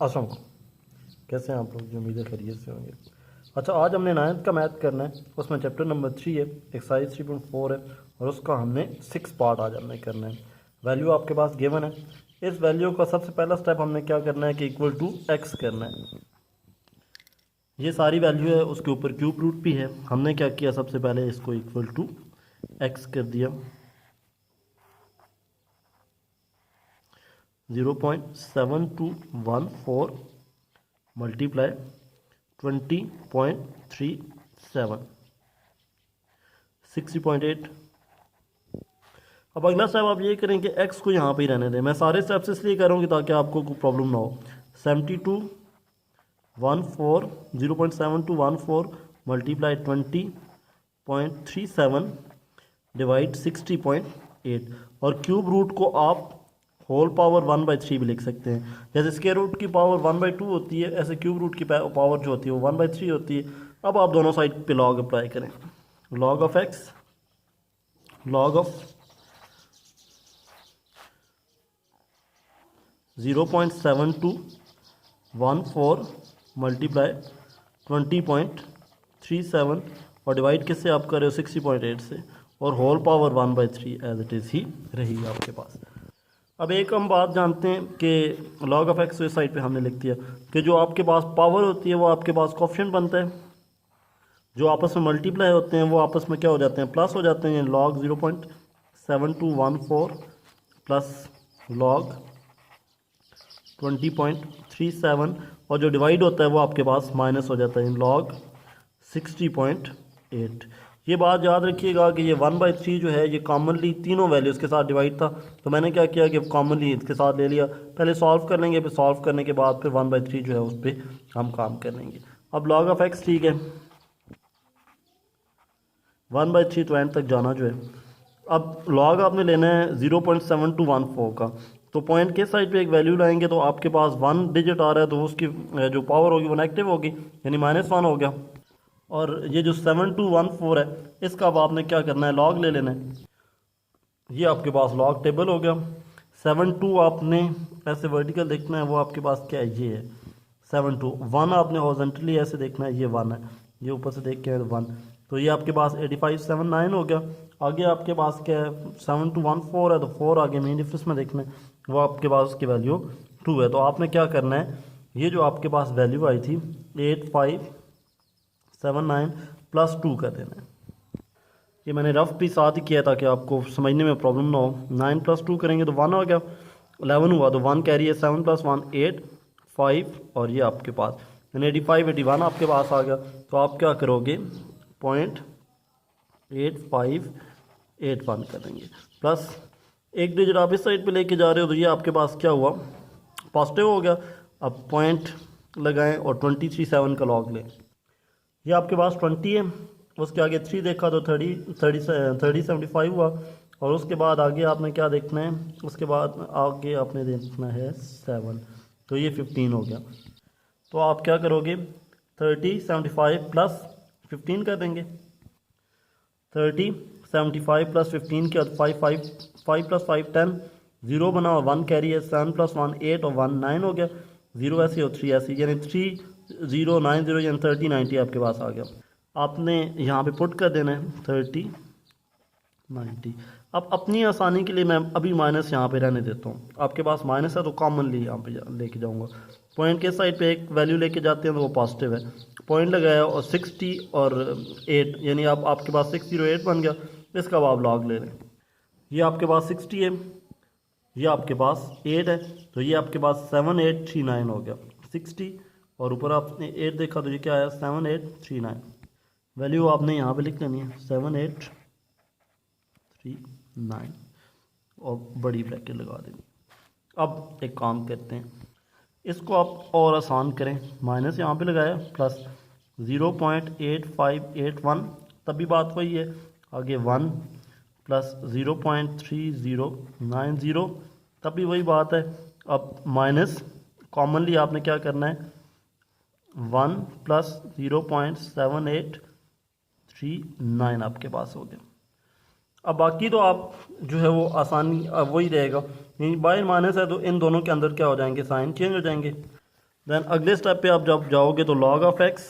अस्सलाम वालेकुम। कैसे हैं आप लोग? जो उम्मीदें खैरियत से होंगे। अच्छा, आज हमने 9th का मैथ करना है। उसमें चैप्टर नंबर 3 है, एक्सरसाइज 3.4 है और उसका हमने 6 पार्ट आज हमने करना है। वैल्यू आपके पास गिवन है। इस वैल्यू का सबसे पहला स्टेप हमने क्या करना है कि इक्वल टू एक्स करना है। ये सारी वैल्यू है, उसके ऊपर क्यूब रूट भी है। हमने क्या किया, सबसे पहले इसको इक्वल टू एक्स कर दिया। 0.7214 मल्टीप्लाई 20.37 60.8। अब अगला स्टेप आप ये करें कि एक्स को यहाँ पे ही रहने दें। मैं सारे स्टेप्स इसलिए कर रहा हूँ ताकि आपको कोई प्रॉब्लम ना हो। 0.7214 मल्टीप्लाई 20.37 डिवाइड 60.8। और क्यूब रूट को आप होल पावर 1/3 भी लिख सकते हैं। जैसे स्क्वायर रूट की पावर 1/2 होती है, ऐसे क्यूब रूट की पावर जो होती है वो 1/3 होती है। अब आप दोनों साइड पे लॉग अप्लाई करें। Log of x, log of 0.7214 multiply 20.37 और डिवाइड किससे आप कर रहे हो 60.8 से, और whole power 1/3 as it is ही रहेगी आपके पास। अब एक हम बात जानते हैं कि लॉग ऑफ एक्स इस साइड पे हमने लिख दिया कि जो आपके पास पावर होती है वो आपके पास कोफिशिएंट बनता है। जो आपस में मल्टीप्लाई होते हैं वो आपस में क्या हो जाते हैं, प्लस हो जाते हैं। लॉग 0.7214 प्लस लॉग 20.37 और जो डिवाइड होता है वो आपके पास माइनस हो जाता है, लॉग 60.8। ये बात याद रखिएगा कि ये 1/3 जो है ये कॉमनली तीनों वैल्यूज़ के साथ डिवाइड था, तो मैंने क्या किया कि कॉमनली इसके साथ ले लिया। पहले सॉल्व कर लेंगे, फिर सॉल्व करने के बाद फिर 1/3 जो है उस पर हम काम कर लेंगे। अब लॉग ऑफ एक्स, ठीक है, 1/3 तो एंड तक जाना जो है। अब लॉग आपने लेना है 0.7214 का, तो पॉइंट के साइड पे एक वैल्यू लाएंगे तो आपके पास 1 डिजिट आ रहा है, तो उसकी जो पावर होगी वो नेगेटिव होगी, यानी -1 हो गया। और ये जो 7214 है इसका अब आपने क्या करना है, लॉग ले लेना है। ये आपके पास लॉग टेबल हो गया। 72 आपने ऐसे वर्टिकल देखना है, वो आपके पास क्या है, ये है 72। 1 आपने हॉरिजॉन्टली ऐसे देखना है, ये 1 है, ये ऊपर से देख के 1। तो ये आपके पास 8579 हो गया। आगे आपके पास क्या है, 7214 है, तो 4 आगे मेन डिफरेंस में देखना है, वो आपके पास उसकी वैल्यू 2 है। तो आपने क्या करना है, ये जो आपके पास वैल्यू आई थी 8579 प्लस 2 कर देना है। ये मैंने रफ भी साथ ही किया ताकि आपको समझने में प्रॉब्लम ना हो। 9 + 2 करेंगे तो 1 हो गया, 11 हुआ तो 1 कैरी है, 7 + 1 8 5 और ये आपके पास 8581 आपके पास आ गया। तो आप क्या करोगे, 0.8581 करेंगे प्लस एक डिजिट आप इस साइड पे लेके जा रहे हो, तो ये आपके पास क्या हुआ, पॉजिटिव हो गया। अब पॉइंट लगाएं और 237 का लॉग लें। ये आपके पास 20 है, उसके आगे 3 देखा तो 3075 हुआ। और उसके बाद आगे आपने क्या देखना है, उसके बाद आगे आपने देखना है 7, तो ये 15 हो गया। तो आप क्या करोगे, 3075 प्लस 15 कर देंगे। 3075 प्लस 15 के बाद 5 + 5 10, 0 बना और 1 कैरी है, 7 + 1 8 और 1 9 हो गया। 0 ऐसे और 3 ऐसे, यानी 3090 यानी 3090 आपके पास आ गया। आपने यहाँ पे पुट कर देना है 3090। अब अपनी आसानी के लिए मैं अभी माइनस यहाँ पे रहने देता हूँ। आपके पास माइनस है तो कॉमनली यहाँ पे लेके जाऊँगा। पॉइंट के साइड पे एक वैल्यू लेके जाते हैं तो वो पॉजिटिव है। पॉइंट लगाया और 60 और 8, यानी अब आपके पास 608 बन गया। इसका अब आप लॉग ले लें। ये आपके पास 60 है, ये आपके पास 8 है, तो ये आपके पास 7839 हो गया। 60 और ऊपर आपने 8 देखा तो ये क्या आया, 7839। वैल्यू आपने यहाँ पे लिख लेनी है 7839 और बड़ी ब्रैकेट लगा देनी। अब एक काम करते हैं, इसको आप और आसान करें। माइनस यहाँ पे लगाया प्लस 0.8581, तब भी बात वही है। आगे 1 प्लस 0.3090, तब भी वही बात है। अब माइनस कॉमनली आपने क्या करना है, 1 प्लस 0.7839 आपके पास हो गया। अब बाकी तो आप जो है वो आसानी वही रहेगा, यानी बाय माइनस है तो इन दोनों के अंदर क्या हो जाएंगे, साइन चेंज हो जाएंगे। देन अगले स्टेप पे आप जब जाओगे तो log ऑफ x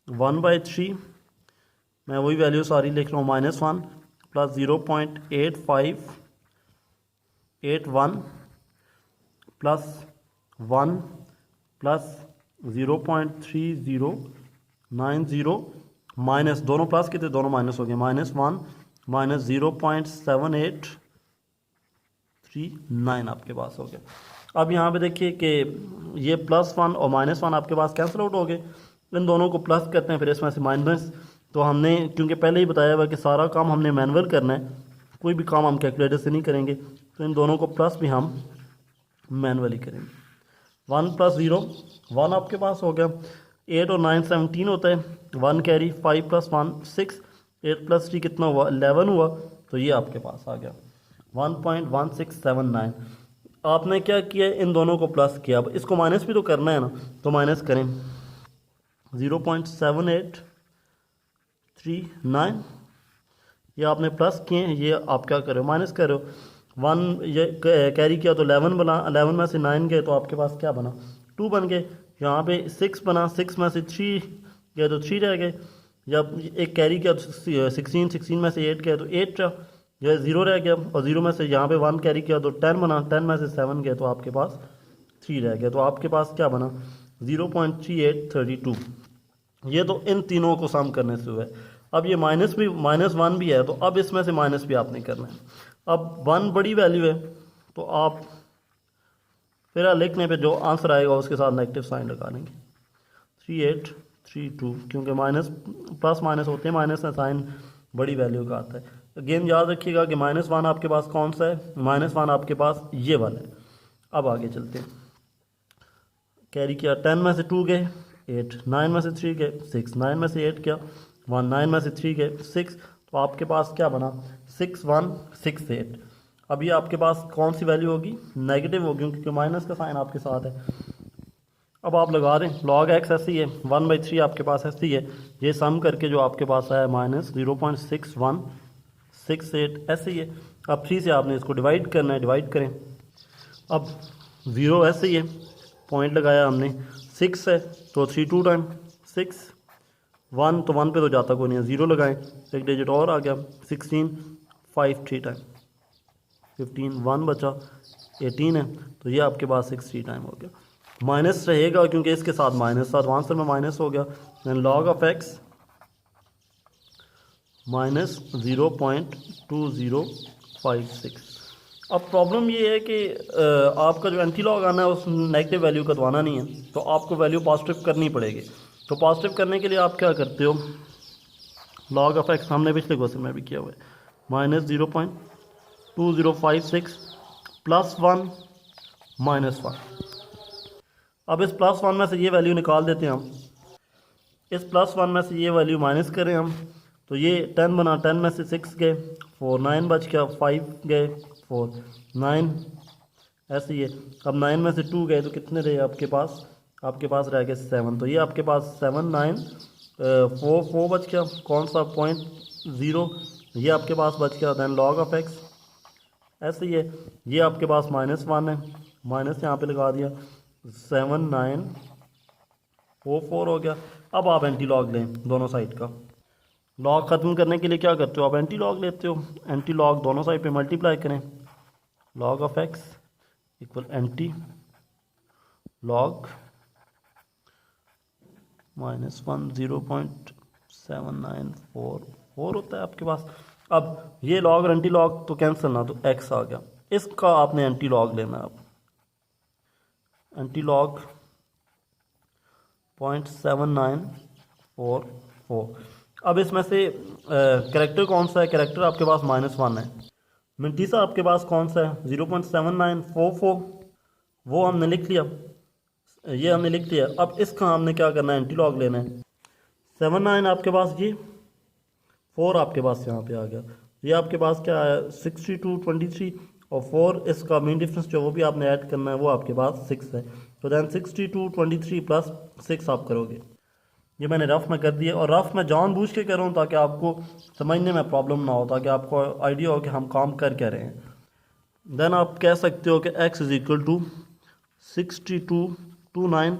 1/3, मैं वही वैल्यू सारी लिख रहा हूँ, -1 प्लस 0.8581 प्लस 1 प्लस 0.3090 माइनस, दोनों प्लस कितने, दोनों माइनस हो गए, -1 माइनस 0.7839 आपके पास हो गया। अब यहाँ पे देखिए कि ये +1 और -1 आपके पास कैंसिल आउट हो गए, इन दोनों को प्लस करते हैं, फिर इसमें से माइनस। तो हमने क्योंकि पहले ही बताया हुआ कि सारा काम हमने मैनुअल करना है, कोई भी काम हम कैलकुलेटर से नहीं करेंगे, तो इन दोनों को प्लस भी हम मैनुअली करेंगे। 1 + 0 1 आपके पास हो गया। 8 और 9 17 होता है, 1 कैरी, 5 + 1 6, 8 + 3 कितना हुआ, 11 हुआ, तो ये आपके पास आ गया 1.1679। आपने क्या किया, इन दोनों को प्लस किया। अब इसको माइनस भी तो करना है ना, तो माइनस करें, 0.7839 ये आपने प्लस किए, ये आप क्या कर रहे हो, माइनस कर रहे हो। 1 ये कैरी किया तो 11 बना, 11 में से 9 गए तो आपके पास क्या बना, 2 बन गए। यहाँ पे 6 बना, 6 में से 3 गए तो 3 रह गए। जब एक कैरी किया तो 16 में से 8 गए तो 8 रहा, यह 0 रह गया। और 0 में से यहाँ पे 1 कैरी किया तो 10 बना, 10 में से 7 गए तो आपके पास 3 रह गया। तो आपके पास क्या बना, 0.3832। ये तो इन तीनों को सम करने से हुआ है। अब ये -1 भी है, तो अब इसमें से माइनस भी आपने करना है। अब 1 बड़ी वैल्यू है, तो आप फिर लिखने पे जो आंसर आएगा उसके साथ नेगेटिव साइन लगा लेंगे, 3832, क्योंकि माइनस प्लस माइनस होते हैं, माइनस का साइन बड़ी वैल्यू का आता है। अगेन याद रखिएगा कि -1 आपके पास कौन सा है, -1 आपके पास ये वाला है। अब आगे चलते हैं, कैरी किया, 10 में से 2 गए 8, 9 में से 3 गए 6, 9 में से 8 क्या 1, 9 में से 3 गए 6, तो आपके पास क्या बना 6168। अब ये आपके पास कौन सी वैल्यू होगी, नेगेटिव होगी, क्योंकि माइनस का साइन आपके साथ है। अब आप लगा दें, log x ऐसी है, 1/3 आपके पास ऐसी है, ये सम करके जो आपके पास आया -0.6168 ऐसे ही है। अब 3 से आपने इसको डिवाइड करना है, डिवाइड करें। अब 0 ऐसे ही है, पॉइंट लगाया हमने, 6 है तो 3 2 टाइम 6, 1 तो 1 पे तो जाता कोई नहीं है, 0 लगाएं, एक डिजिट और आ गया, 16 5 3 टाइम 15, 1 बचा, 18 है, तो ये आपके पास 6 टाइम हो गया। माइनस रहेगा क्योंकि इसके साथ माइनस था, तो आंसर में माइनस हो गया। Then log of x -0.2056। अब प्रॉब्लम ये है कि आपका जो एंटी लॉग आना है उस नेगेटिव वैल्यू का तो आना नहीं है, तो आपको वैल्यू पॉजिटिव करनी पड़ेगी। तो पॉजिटिव करने के लिए आप क्या करते हो, log ऑफ x हमने पिछले क्वेश्चन में भी किया हुआ है, -0.2056 +1 -1। अब इस +1 में से ये वैल्यू निकाल देते हैं हम, इस +1 में से ये वैल्यू माइनस करें हम, तो ये 10 बना, 10 में से 6 गए 4, 9 बच गया, 5 गए 4, 9 ऐसे ही है। अब 9 में से 2 गए तो कितने रहे आपके पास, आपके पास रह गए 7, तो ये आपके पास 7 9 4 बच गया, कौन सा 0.0 ये आपके पास बच गया। दैन log ऑफ x ऐसे ही है, ये आपके पास -1 है, माइनस यहाँ पे लगा दिया, 7944 हो गया। अब आप एंटी लॉग लें दोनों साइड का, लॉग ख़त्म करने के लिए क्या करते हो, आप एंटी लॉग लेते हो, एंटी लॉग दोनों साइड पे मल्टीप्लाई करें, log of x equal anti log -1 0.7944 होता है आपके पास। अब ये लॉग और एंटी लॉग तो कैंसिल ना, तो x आ गया, इसका आपने एंटी लॉग लेना है। अब एंटी लॉग 0.7944। अब इसमें से कैरेक्टर कौन सा है, कैरेक्टर आपके पास -1 है। मिंटीसा आपके पास कौन सा है, 0.7944, वो हमने लिख लिया, ये हमने लिख लिया। अब इसका हमने क्या करना है, एंटी लॉग लेना है। 79 आपके पास, ये 4 आपके पास यहाँ पे आ गया, ये आपके पास क्या आया 6223, और 4 इसका मेन डिफरेंस जो वो भी आपने ऐड करना है, वो आपके पास 6 है। तो दैन 6223 + 6 आप करोगे, ये मैंने रफ में कर दिया, और रफ में जानबूझ के कर रहा हूँ ताकि आपको समझने में प्रॉब्लम ना हो, ताकि आपको आइडिया हो कि हम काम कर क्या रहे हैं। देन आप कह सकते हो कि x = 62 62629।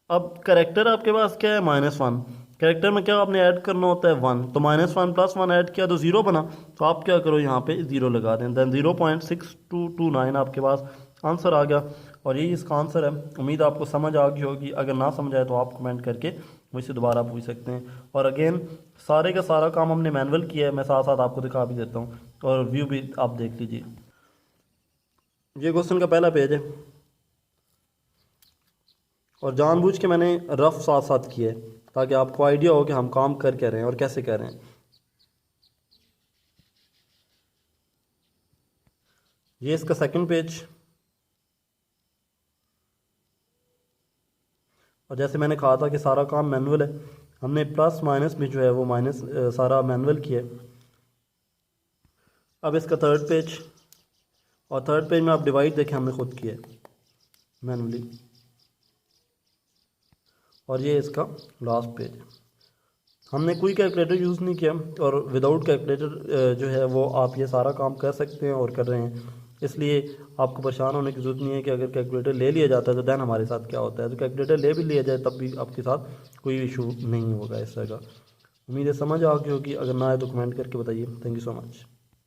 अब करेक्टर आपके पास क्या है, -1। करेक्टर में क्या आपने ऐड करना होता है 1, तो -1 + 1 ऐड किया तो 0 बना। तो आप क्या करो, यहाँ पे 0 लगा दें, देन 0.6229 आपके पास आंसर आ गया। और यही इसका आंसर है। उम्मीद आपको समझ आ गई होगी। अगर ना समझ आए तो आप कमेंट करके मुझसे दोबारा पूछ सकते हैं। और अगेन सारे का सारा काम हमने मैनुअल किया है, मैं साथ साथ आपको दिखा भी देता हूँ और व्यू भी आप देख लीजिए। ये क्वेश्चन का पहला पेज है और जानबूझ के मैंने रफ साथ साथ किया है ताकि आपको आइडिया हो कि हम काम कर क्या रहे हैं और कैसे कर रहे हैं। ये इसका सेकंड पेज, और जैसे मैंने कहा था कि सारा काम मैनुअल है, हमने प्लस माइनस भी जो है वो माइनस सारा मैनुअल किया है। अब इसका थर्ड पेज, और थर्ड पेज में आप डिवाइड देखें हमने खुद किया है मैनुअली। और ये इसका लास्ट पेज है। हमने कोई कैलकुलेटर यूज़ नहीं किया और विदाउट कैलकुलेटर जो है वो आप ये सारा काम कर सकते हैं और कर रहे हैं। इसलिए आपको परेशान होने की ज़रूरत नहीं है कि अगर कैलकुलेटर ले लिया जाता है तो दैन हमारे साथ क्या होता है। तो कैलकुलेटर ले भी लिया जाए तब भी आपके साथ कोई इशू नहीं होगा इस तरह का। उम्मीद है समझ आ गई होगी। अगर ना आए तो कमेंट करके बताइए। Thank you so much.